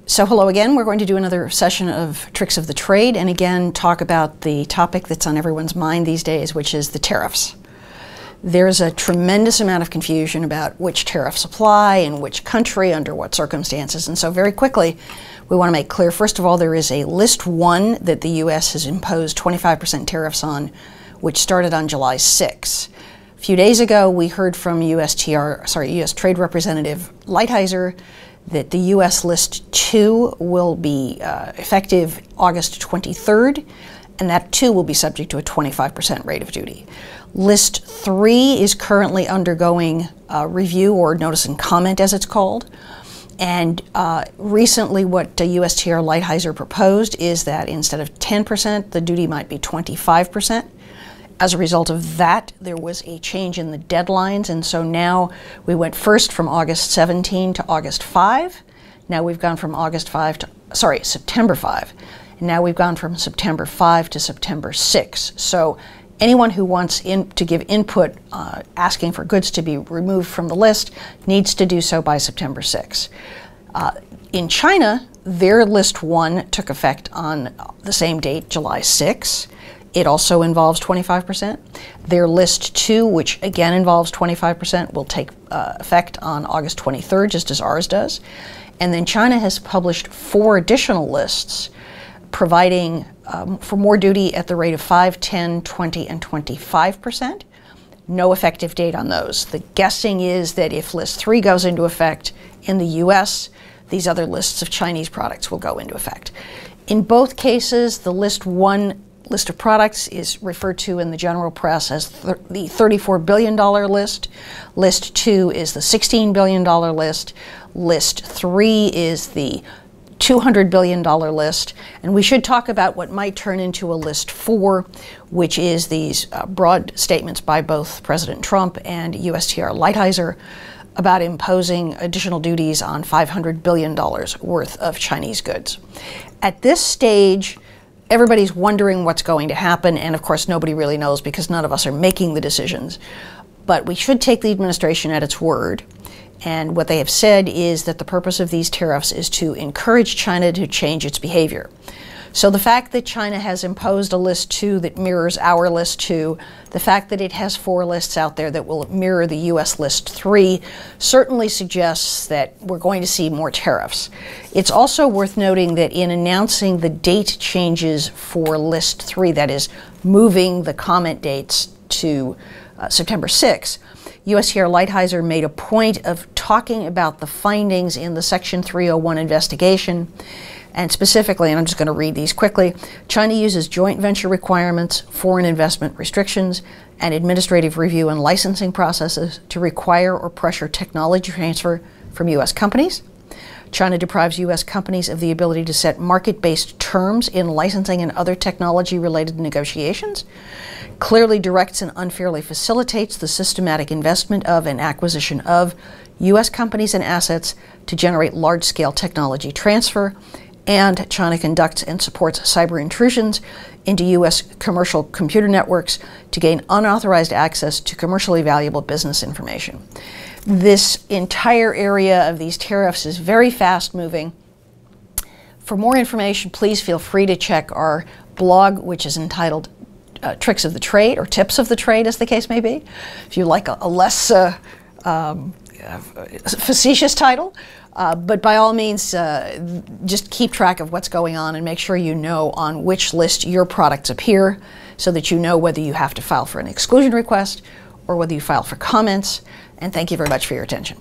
So hello again. We're going to do another session of Tricks of the Trade, and again talk about the topic that's on everyone's mind these days, which is the tariffs. There's a tremendous amount of confusion about which tariffs apply, in which country, under what circumstances, and so very quickly we want to make clear, first of all, there is a List 1 that the U.S. has imposed 25% tariffs on, which started on July 6. A few days ago we heard from U.S. Trade Representative Lighthizer that the U.S. List 2 will be effective August 23rd, and that too will be subject to a 25% rate of duty. List 3 is currently undergoing review, or notice and comment as it's called. And recently what USTR Lighthizer proposed is that instead of 10%, the duty might be 25%. As a result of that, there was a change in the deadlines, and so now we went first from August 17 to August 5. Now we've gone from September 5. And now we've gone from September 5 to September 6. So anyone who wants to give input asking for goods to be removed from the list needs to do so by September 6. In China, their List 1 took effect on the same date, July 6. It also involves 25%. Their List 2, which again involves 25%, will take effect on August 23rd, just as ours does. And then China has published 4 additional lists providing for more duty at the rate of 5, 10, 20, and 25%. No effective date on those. The guessing is that if List 3 goes into effect in the US, these other lists of Chinese products will go into effect. In both cases, the List 1 list of products is referred to in the general press as the $34 billion list. List 2 is the $16 billion list. List 3 is the $200 billion list. And we should talk about what might turn into a List 4, which is these broad statements by both President Trump and USTR Lighthizer about imposing additional duties on $500 billion worth of Chinese goods. At this stage, everybody's wondering what's going to happen, and of course nobody really knows because none of us are making the decisions. But we should take the administration at its word, and what they have said is that the purpose of these tariffs is to encourage China to change its behavior. So the fact that China has imposed a List 2 that mirrors our List 2, the fact that it has 4 lists out there that will mirror the US List 3 certainly suggests that we're going to see more tariffs. It's also worth noting that in announcing the date changes for List 3, that is moving the comment dates to September 6, USTR Lighthizer made a point of talking about the findings in the Section 301 investigation. And specifically, and I'm just going to read these quickly, China uses joint venture requirements, foreign investment restrictions, and administrative review and licensing processes to require or pressure technology transfer from U.S. companies. China deprives U.S. companies of the ability to set market-based terms in licensing and other technology-related negotiations, clearly directs and unfairly facilitates the systematic investment of and acquisition of U.S. companies and assets to generate large-scale technology transfer, and China conducts and supports cyber intrusions into U.S. commercial computer networks to gain unauthorized access to commercially valuable business information. This entire area of these tariffs is very fast-moving. For more information, please feel free to check our blog, which is entitled Tricks of the Trade, or Tips of the Trade, as the case may be. If you like a less facetious title. But by all means, just keep track of what's going on and make sure you know on which list your products appear so that you know whether you have to file for an exclusion request or whether you file for comments. And thank you very much for your attention.